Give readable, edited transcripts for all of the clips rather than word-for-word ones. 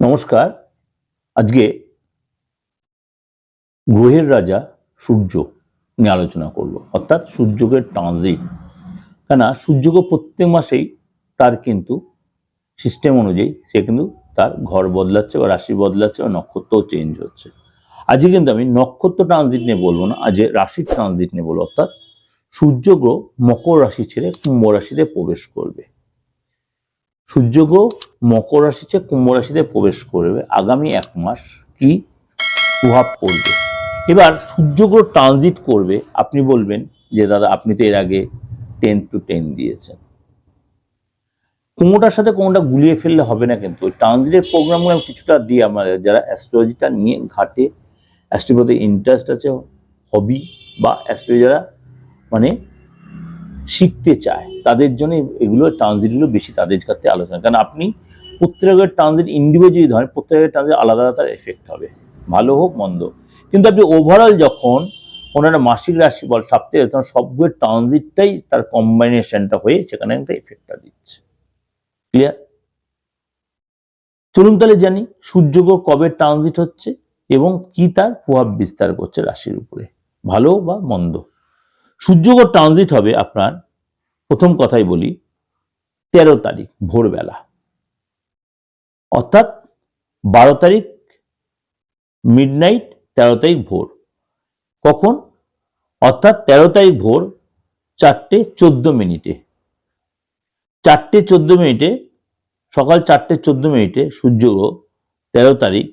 নমস্কার। আজকে গ্রহের রাজা সূর্য নিয়ে আলোচনা করব, অর্থাৎ সূর্যকে ট্রানজিট। কেন সূর্যকে প্রত্যেক মাসেই তার কিন্তু সিস্টেম অনুযায়ী সে কিন্তু তার ঘর বদলাচ্ছে বা রাশি বদলাচ্ছে বা নক্ষত্রও চেঞ্জ হচ্ছে। আজকে কিন্তু আমি নক্ষত্র ট্রানজিট নিয়ে বলবো না, আজকে রাশির ট্রানজিট নিয়ে বলবো। অর্থাৎ সূর্য গ্রহ মকর রাশি ছেড়ে কুম্ভ রাশিতে প্রবেশ করবে। সূর্য গ্রহ মকর রাশি ছেড়ে কুম্ভ রাশিতে প্রবেশ করবে। আগামী এক মাস কি প্রভাব পড়বে? এবার সূর্যগ্রহ ট্রানজিট করবে, আপনি বলবেন যে দাদা আপনি তো এর আগে 10 to 10 দিয়েছেন। কোনোটার সাথে কোনোটা গুলিয়ে ফেললে হবে না, কিন্তু ওই ট্রানজিটের প্রোগ্রামগুলো কিছুটা দিয়ে আমাদের যারা অ্যাস্ট্রোলজিটা নিয়ে ঘাটে, অ্যাস্ট্রোলজির প্রতি ইন্টারেস্ট আছে, হবি বা অ্যাস্ট্রোলজি যারা মানে শিখতে চায় তাদের জন্য এগুলো ট্রানজিটগুলো বেশি তাদের কাছে আলোচনা। কারণ আপনি প্রত্যেকের ট্রানজিট ইন্ডিভিজুয়ালি ধরেন, প্রত্যেকের ট্রানজিট আলাদা আলাদা তার এফেক্ট হবে, ভালো হোক মন্দ। কিন্তু আপনি ওভারঅল যখন ওনারা মাসিক রাশি বল সাপ্তাহিক, তখন সবগুলোর ট্রানজিটটাই তার কম্বাইনেশনটা হয়ে সেখানে একটা এফেক্টটা দিচ্ছে। ক্লিয়ার? চলুন তাহলে জানি সূর্যগ্রহ কবে ট্রানজিট হচ্ছে এবং কি তার প্রভাব বিস্তার করছে রাশির উপরে, ভালো বা মন্দ। সূর্যগ্রহ ট্রানজিট হবে আপনার, প্রথম কথাই বলি, 13 তারিখ ভোরবেলা, অর্থাৎ 12 তারিখ মিডনাইট, 13 তারিখ ভোর। কখন? অর্থাৎ 13 তারিখ ভোর 4:14 4:14 সকাল 4:14 সূর্যগ্রহ 13 তারিখ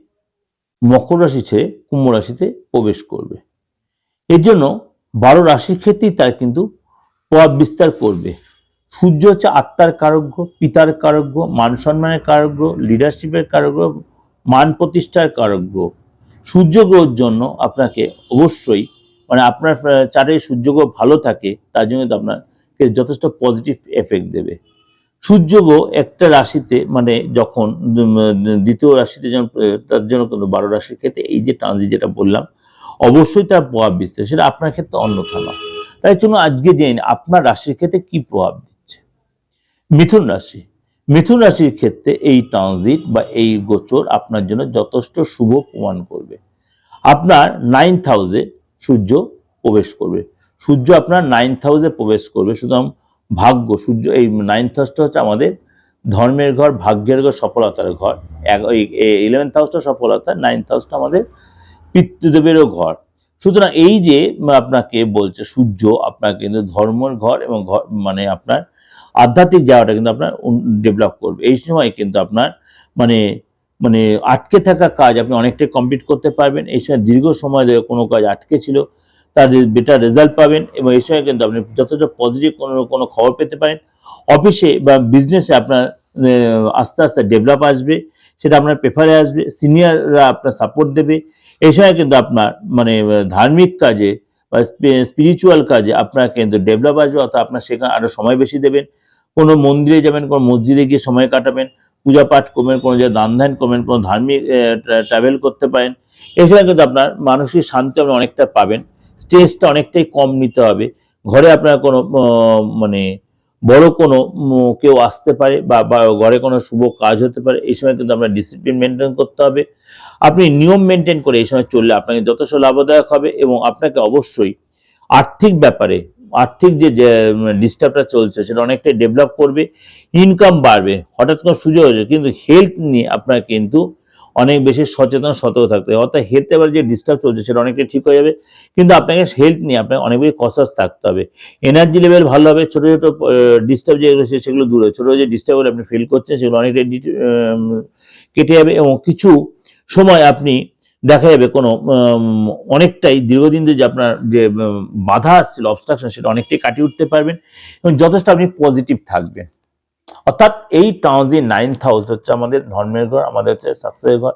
মকর রাশি ছেড়ে কুম্ভ রাশিতে প্রবেশ করবে। এর জন্য 12 রাশির ক্ষেত্রেই তার কিন্তু প্রভাব বিস্তার করবে। সূর্য হচ্ছে আত্মার কারক, পিতার কারক, মান সম্মানের কারক, লিডারশিপের কারক, মান প্রতিষ্ঠার কারক। সূর্য গ্রহের জন্য আপনাকে অবশ্যই আপনার চার্টে সূর্যগ্রহ ভালো থাকে, তার জন্য আপনাকে যথেষ্ট পজিটিভ এফেক্ট দেবে। সূর্যগ্রহ একটা রাশিতে যখন দ্বিতীয় রাশিতে যখন, তার জন্য কিন্তু 12 রাশির ক্ষেত্রে এই যে ট্রানজিট যেটা বললাম অবশ্যই তার প্রভাব বিস্তার, সেটা আপনার ক্ষেত্রে অন্যথা নয়। তাই জন্য আজকে জেনে আপনার রাশির ক্ষেত্রে কি প্রভাব দিচ্ছে। মিথুন রাশি, মিথুন রাশির ক্ষেত্রে এই ট্রানজিট বা এই গোচর আপনার জন্য যথেষ্ট শুভ প্রমাণ করবে। আপনার 9th হাউসে সূর্য প্রবেশ করবে। সূর্য আপনার 9th হাউসে প্রবেশ করবে, সুতরাং ভাগ্য, সূর্য এই 9th হাউসটা হচ্ছে আমাদের ধর্মের ঘর, ভাগ্যের ঘর, সফলতার ঘর। 11th হাউসটা সফলতা, 9th হাউসটা আমাদের পিতৃদেবেরও ঘর। সুতরাং এই যে আপনাকে বলছে সূর্য আপনার কিন্তু ধর্মের ঘর এবং আপনার আধ্যাত্মিক জায়গাটা কিন্তু আপনার ডেভেলপ করবে। এই সময় কিন্তু আপনার আটকে থাকা কাজ আপনি অনেকটাই কমপ্লিট করতে পারবেন। এই সময় দীর্ঘ সময় ধরে কোনো কাজ আটকে ছিল তার বেটার রেজাল্ট পাবেন, এবং এই সময় কিন্তু আপনি যথেষ্ট পজিটিভ কোনো খবর পেতে পারেন। অফিসে বা বিজনেসে আপনার আস্তে আস্তে ডেভেলপ আসবে, সেটা আপনার পেপারে আসবে, সিনিয়ররা আপনার সাপোর্ট দেবে। এই সময় কিন্তু আপনার ধার্মিক কাজে বা স্পিরিচুয়াল কাজে আপনার কিন্তু ডেভেলপ আসবে, অর্থাৎ আপনার সেখানে আরো সময় বেশি দেবেন। কোনো মন্দিরে যাবেন, কোনো মসজিদে গিয়ে সময় কাটাবেন, পূজা পাঠ করবেন, কোনো জায়গায় দান ধ্যান করবেন, কোনো ধার্মিক ট্রাভেল করতে পারেন। এই সময় কিন্তু আপনার মানসিক শান্তি আপনি অনেকটা পাবেন, স্ট্রেসটা অনেকটাই কম নিতে হবে। ঘরে আপনার কোনো বড় কোনো কেউ আসতে পারে বা ঘরে কোনো শুভ কাজ হতে পারে। এই সময় কিন্তু আপনার ডিসিপ্লিন মেনটেন করতে হবে। আপনি নিয়ম মেনটেন করে এই সময় চললে আপনাকে যথেষ্ট লাভদায়ক হবে, এবং আপনাকে অবশ্যই আর্থিক ব্যাপারে, আর্থিক যে ডিস্টার্বটা চলছে সেটা অনেকটাই ডেভেলপ করবে, ইনকাম বাড়বে, হঠাৎ কোনো সুযোগ হয়েছে। কিন্তু হেলথ নিয়ে আপনার কিন্তু অনেক বেশি সচেতন সতর্ক থাকতে হবে, অর্থাৎ হেলথ এবার যে ডিস্টার্ব চলছে সেটা অনেকটাই ঠিক হয়ে যাবে, কিন্তু আপনাকে হেলথ নিয়ে আপনাকে অনেক বেশি কনসাস থাকতে হবে। এনার্জি লেভেল ভালো হবে, ছোটো ছোটো ডিস্টার্ব যেগুলো সেগুলো দূর হবে, ছোটো যে ডিস্টার্বগুলো আপনি ফিল করছেন সেগুলো অনেকটাই কেটে যাবে, এবং কিছু সময় আপনি দেখা যাবে কোনো অনেকটাই দীর্ঘদিন ধরে যে আপনার যে বাধা আসছিল, অবস্ট্রাকশন, সেটা অনেকটাই কাটিয়ে উঠতে পারবেন এবং যথেষ্ট আপনি পজিটিভ থাকবেন। অর্থাৎ এই ট্রানজিট 9th হাউস হচ্ছে আমাদের ধর্মের ঘর, আমাদের হচ্ছে সাকসেসের ঘর,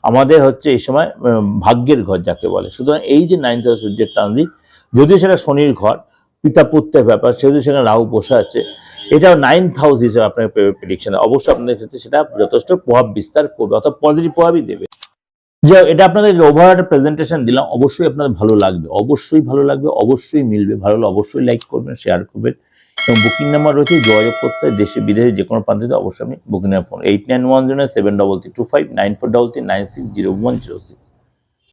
আমাদের হচ্ছে এই সময় ভাগ্যের ঘর যাকে বলে। সুতরাং এই যে 9th হাউস সূর্যের ট্রানজিট, যদিও সেটা শনির ঘর, পিতা পুত্রের ব্যাপার, সেহেতু সেখানে রাহু বসে আছে, এটাও 9th হাউস হিসেবে আপনার প্রেডিকশন, অবশ্যই আপনাদের ক্ষেত্রে সেটা যথেষ্ট প্রভাব বিস্তার করবে, অর্থাৎ পজিটিভ প্রভাবই দেবে। যে এটা আপনাদের ওভার একটা প্রেজেন্টেশন দিলাম, অবশ্যই আপনাদের ভালো লাগবে, অবশ্যই ভালো লাগবে, অবশ্যই মিলবে। ভালো হলে অবশ্যই লাইক করবেন, শেয়ার করবেন এবং বুকিং নাম্বার রয়েছে, যোগাযোগ করতে হয় দেশে বিদেশে যে কোনো প্রান্তে, অবশ্যই আপনি বুকিং নাম্বার ফোন 8910 73325 9433 960106।